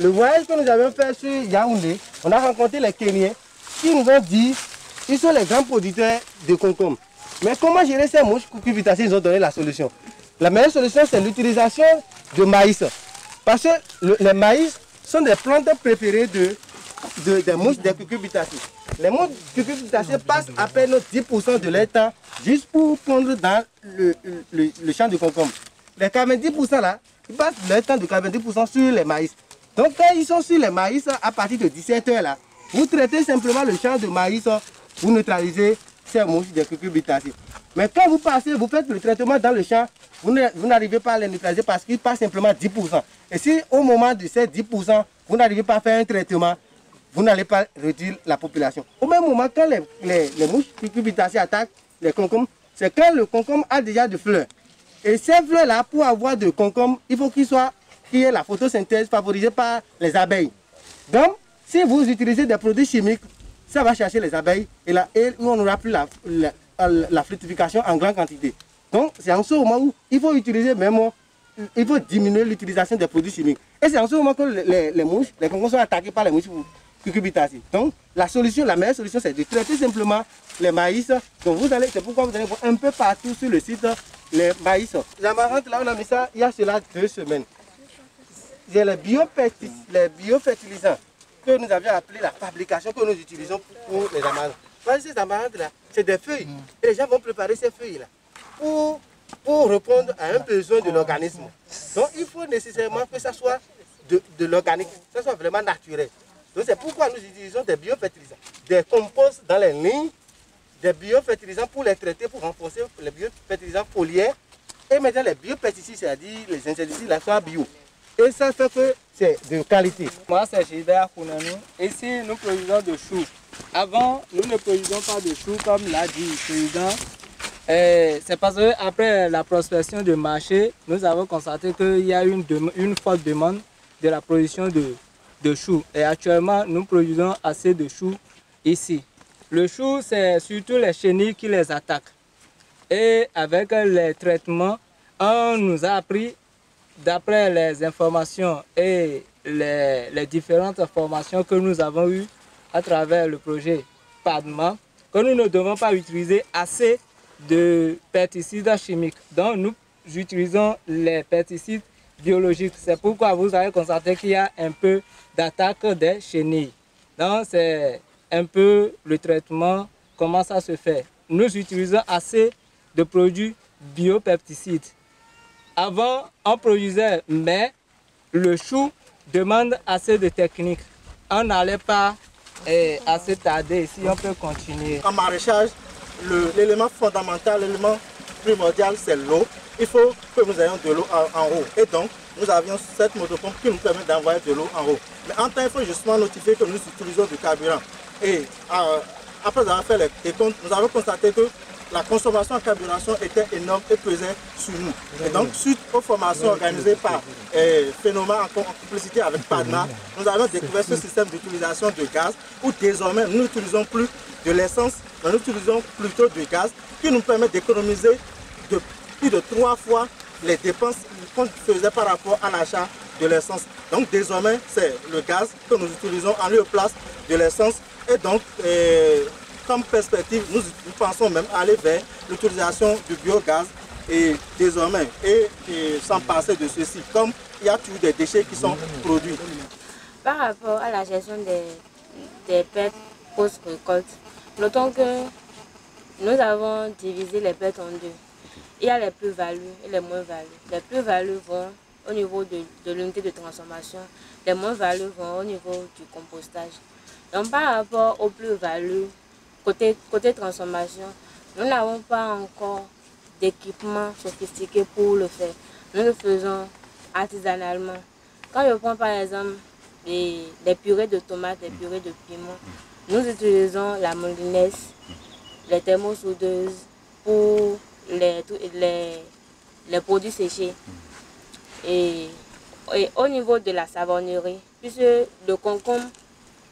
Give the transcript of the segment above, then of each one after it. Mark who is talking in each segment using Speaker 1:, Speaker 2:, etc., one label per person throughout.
Speaker 1: le voyage que nous avions fait sur Yaoundé, on a rencontré les Kenyans qui nous ont dit qu'ils sont les grands producteurs de concombre. Mais comment gérer ces mouches cucurbitacées? Ils ont donné la solution. La meilleure solution, c'est l'utilisation de maïs. Parce que les maïs sont des plantes préférées des mouches des cucurbitacées. Les mouches cucurbitacées passent à peine 10% de leur temps juste pour pondre dans le champ de concombre. Les 90% là, ils passent leur temps de 90% sur les maïs. Donc quand ils sont sur les maïs, à partir de 17h là, vous traitez simplement le champ de maïs, vous neutralisez ces mouches des cucurbitacées. Mais quand vous passez, vous faites le traitement dans le champ, vous n'arrivez pas à les neutraliser parce qu'ils passent simplement 10%. Et si au moment de ces 10%, vous n'arrivez pas à faire un traitement, vous n'allez pas réduire la population. Au même moment, quand les mouches cucurbitacées attaquent les concombres, c'est quand le concombre a déjà de fleurs. Et ces fleurs-là, pour avoir de concombre, il faut qu'il y ait la photosynthèse favorisée par les abeilles. Donc, si vous utilisez des produits chimiques, ça va chercher les abeilles et là, on n'aura plus la fructification en grande quantité. Donc, c'est en ce moment où il faut utiliser il faut diminuer l'utilisation des produits chimiques. Et c'est en ce moment que les mouches, les concombres sont attaqués par les mouches cucurbitacées. Donc, la meilleure solution, c'est de traiter simplement les maïs. Donc, c'est pourquoi vous allez voir un peu partout sur le site les maïs. L'amarante, là, on a mis ça il y a cela 2 semaines. C'est les biofertilisants que nous avions appelé la fabrication que nous utilisons pour les amarantes. Voyez ces amarantes-là, c'est des feuilles. Et les gens vont préparer ces feuilles-là pour répondre à un besoin de l'organisme. Donc il faut nécessairement que ça soit de l'organique, que ça soit vraiment naturel. Donc c'est pourquoi nous utilisons des biofertilisants, des composts dans les lignes, des biofertilisants pour les traiter, pour renforcer les biofertilisants foliaires, et maintenant les biopesticides, c'est-à-dire les insecticides, la soie bio. Et ça fait que c'est de qualité.
Speaker 2: Moi, c'est Gilbert Kounanou. Ici, nous produisons de choux. Avant, nous ne produisions pas de choux, comme l'a dit le président. C'est parce qu'après la prospection du marché, nous avons constaté qu'il y a une forte demande de la production de choux. Et actuellement, nous produisons assez de choux ici. Le chou, c'est surtout les chenilles qui les attaquent. Et avec les traitements, on nous a appris, d'après les informations et les différentes formations que nous avons eues à travers le projet PADMA, que nous ne devons pas utiliser assez de pesticides chimiques. Donc nous utilisons les pesticides biologiques. C'est pourquoi vous avez constaté qu'il y a un peu d'attaque des chenilles. Donc c'est un peu le traitement, comment ça se fait. Nous utilisons assez de produits biopesticides. Avant, on produisait, mais le chou demande assez de techniques. On n'allait pas assez tarder. Ici, on peut continuer.
Speaker 3: En maraîchage, l'élément fondamental, l'élément primordial, c'est l'eau. Il faut que nous ayons de l'eau en haut. Et donc, nous avions cette motopompe qui nous permet d'envoyer de l'eau en haut. Mais en temps, il faut justement notifier que nous utilisons du carburant. Et après avoir fait les décomptes, nous avons constaté que la consommation en carburation était énorme et pesait sur nous. Et donc, suite aux formations organisées par Phénomène en complicité avec PADMA, nous avons découvert ce système d'utilisation de gaz où désormais nous n'utilisons plus de l'essence, mais nous utilisons plutôt du gaz qui nous permet d'économiser plus de 3 fois les dépenses qu'on faisait par rapport à l'achat de l'essence. Donc désormais, c'est le gaz que nous utilisons en lieu et place de l'essence. Et donc, comme perspective, nous pensons même aller vers l'utilisation du biogaz et désormais, et sans passer de ceci, comme il y a toujours des déchets qui sont produits.
Speaker 4: Par rapport à la gestion des pertes post-récolte, notons que nous avons divisé les pertes en deux. Il y a les plus-values et les moins-values. Les plus-values vont au niveau de l'unité de transformation, les moins-values vont au niveau du compostage. Donc par rapport aux plus-values, côté transformation, nous n'avons pas encore d'équipement sophistiqué pour le faire. Nous le faisons artisanalement. Quand je prends par exemple les purées de tomates, les purées de piment, nous utilisons la moulinette, les thermosoudeuses pour les produits séchés. Et au niveau de la savonnerie, puisque le concombre,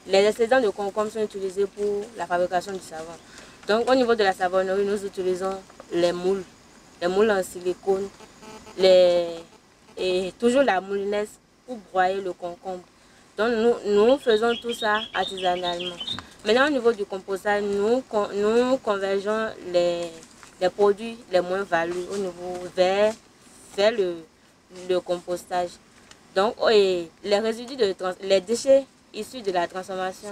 Speaker 4: les excédents de concombre sont utilisés pour la fabrication du savon. Donc au niveau de la savonnerie, nous utilisons les moules en silicone, et toujours la moulinette pour broyer le concombre. Donc nous faisons tout ça artisanalement. Maintenant au niveau du compostage, nous convergeons les produits les moins valus au niveau vers le compostage. Donc les résidus les déchets issus de la transformation,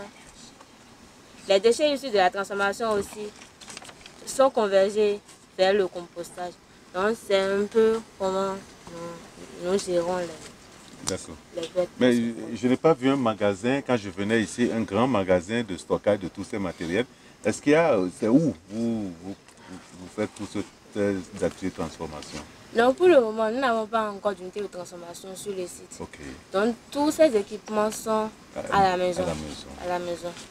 Speaker 4: aussi sont convergés vers le compostage. Donc c'est un peu comment nous gérons les bêtes.
Speaker 5: Mais je n'ai pas vu un magasin, quand je venais ici, un grand magasin de stockage de tous ces matériels. Est-ce qu'il y a, c'est où vous faites tous ces activités de transformation?
Speaker 4: Non, pour le moment, nous n'avons pas encore d'unité de transformation sur le site.
Speaker 5: Okay.
Speaker 4: Donc tous ces équipements sont à la maison.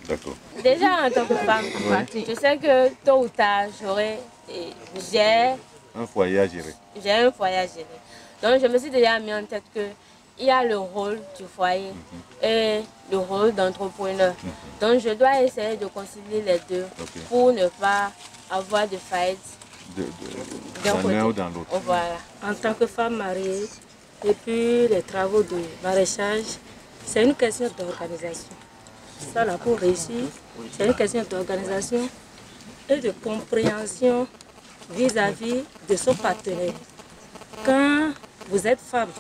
Speaker 5: D'accord.
Speaker 4: Déjà en tant que femme, je sais que tôt ou tard, j'ai
Speaker 5: un foyer à gérer.
Speaker 4: J'ai un foyer à gérer. Donc je me suis déjà mis en tête qu'il y a le rôle du foyer et le rôle d'entrepreneur. Donc je dois essayer de concilier les deux pour ne pas avoir de faillite
Speaker 5: d'un côté ou dans l'autre.
Speaker 4: Voilà.
Speaker 6: En tant que femme mariée, et puis les travaux de maraîchage, c'est une question d'organisation. Ça là, pour réussir, c'est une question d'organisation et de compréhension vis-à-vis de son partenaire. Quand vous êtes femme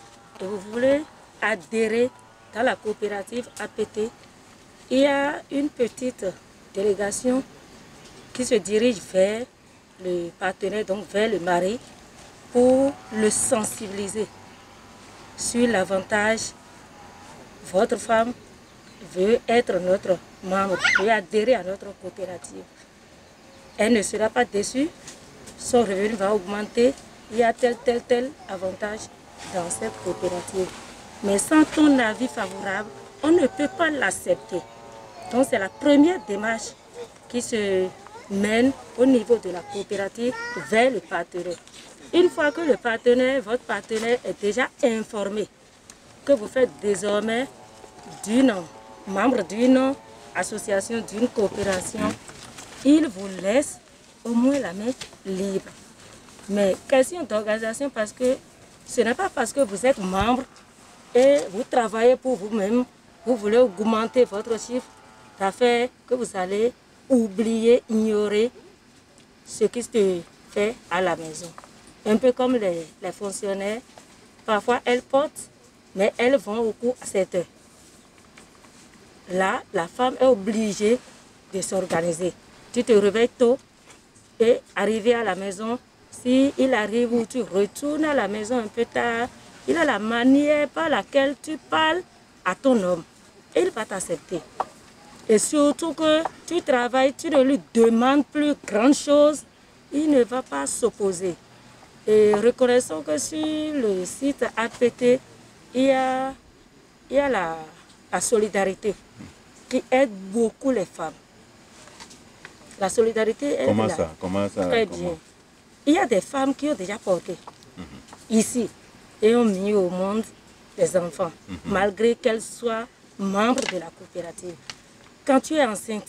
Speaker 6: et vous voulez adhérer dans la coopérative APT, il y a une petite délégation qui se dirige vers le partenaire, donc vers le mari, pour le sensibiliser sur l'avantage. Votre femme veut être notre membre, veut adhérer à notre coopérative. Elle ne sera pas déçue, son revenu va augmenter, il y a tel avantage dans cette coopérative. Mais sans ton avis favorable, on ne peut pas l'accepter. Donc c'est la première démarche qui se mène au niveau de la coopérative vers le partenaire. Une fois que le partenaire, votre partenaire est déjà informé que vous faites désormais membre d'une association, d'une coopération, il vous laisse au moins la main libre. Mais question d'organisation, parce que ce n'est pas parce que vous êtes membre et vous travaillez pour vous-même, vous voulez augmenter votre chiffre d'affaires que vous allez oublier, ignorer ce qui se fait à la maison. Un peu comme les fonctionnaires, parfois elles portent, mais elles vont au cours à 7 heures. Là, la femme est obligée de s'organiser. Tu te réveilles tôt et arrivé à la maison, si il arrive où tu retournes à la maison un peu tard, il a la manière par laquelle tu parles à ton homme et il va t'accepter. Et surtout que tu travailles, tu ne lui demandes plus grand chose, il ne va pas s'opposer. Et reconnaissons que sur le site APT, il y a la solidarité qui aide beaucoup les femmes. La solidarité est là.
Speaker 5: Comment ça?
Speaker 6: Très bien. Il y a des femmes qui ont déjà porté ici et ont mis au monde des enfants, malgré qu'elles soient membres de la coopérative. Quand tu es enceinte,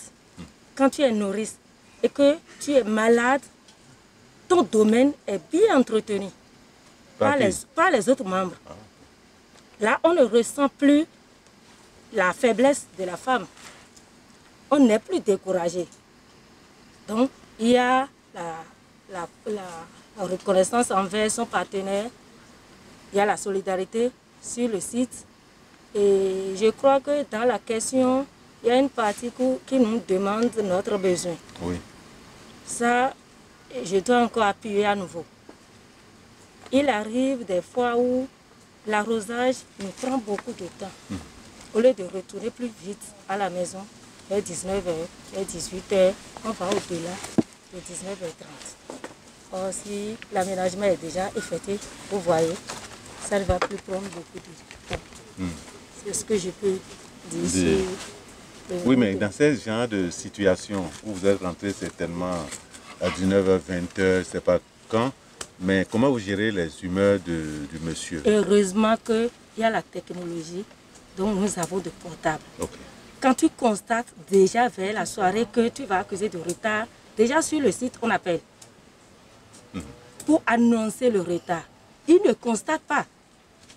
Speaker 6: quand tu es nourrice et que tu es malade, ton domaine est bien entretenu par les autres membres. Là, on ne ressent plus la faiblesse de la femme. On n'est plus découragé. Donc, il y a la reconnaissance envers son partenaire, il y a la solidarité sur le site. Et je crois que dans la question, il y a une partie qui nous demande notre besoin.
Speaker 5: Oui.
Speaker 6: Ça, je dois encore appuyer à nouveau. Il arrive des fois où l'arrosage nous prend beaucoup de temps. Au lieu de retourner plus vite à la maison, vers 19h, vers 18h, on va au-delà de 19h30. Or, si l'aménagement est déjà effectué, vous voyez, ça ne va plus prendre beaucoup de temps. C'est ce que je peux dire.
Speaker 5: Oui, mais dans ce genre de situation où vous êtes rentré certainement à 19h, 20h, je ne sais pas quand, mais comment vous gérez les humeurs du monsieur?
Speaker 6: Heureusement qu'il y a la technologie, donc nous avons de portables.
Speaker 5: Okay.
Speaker 6: Quand tu constates déjà vers la soirée que tu vas accuser de retard, déjà sur le site, on appelle pour annoncer le retard. Il ne constate pas.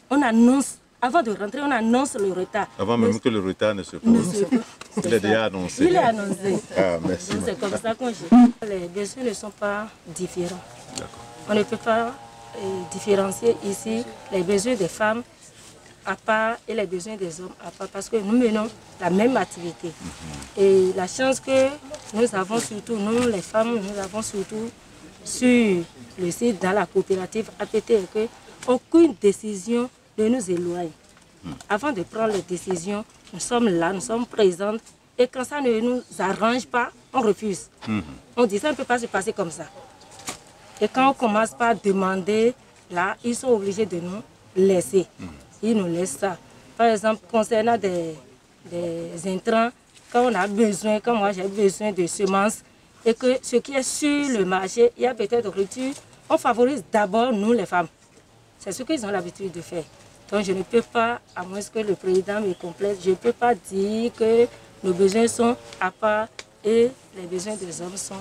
Speaker 6: On annonce avant de rentrer, on annonce le retard.
Speaker 5: Avant même que le retard ne se pose. Il est déjà annoncé.
Speaker 6: Il est annoncé.
Speaker 5: Ah, merci.
Speaker 6: Donc c'est comme ça qu'on gère. Les besoins ne sont pas différents. On ne peut pas différencier ici les besoins des femmes à part et les besoins des hommes à part parce que nous menons la même activité. Et la chance que nous avons surtout, nous les femmes, nous avons surtout sur le site dans la coopérative APT est qu'aucune décision ne nous éloigne. Avant de prendre les décisions, nous sommes là, nous sommes présentes et quand ça ne nous arrange pas, on refuse. On dit ça ne peut pas se passer comme ça. Et quand on commence par demander, là, ils sont obligés de nous laisser. Ils nous laissent ça. Par exemple, concernant des intrants, quand on a besoin, quand moi j'ai besoin de semences, et que ce qui est sur le marché, il y a peut-être rupture, on favorise d'abord nous les femmes. C'est ce qu'ils ont l'habitude de faire. Donc je ne peux pas, à moins que le président me complète, je ne peux pas dire que nos besoins sont à part et les besoins des hommes sont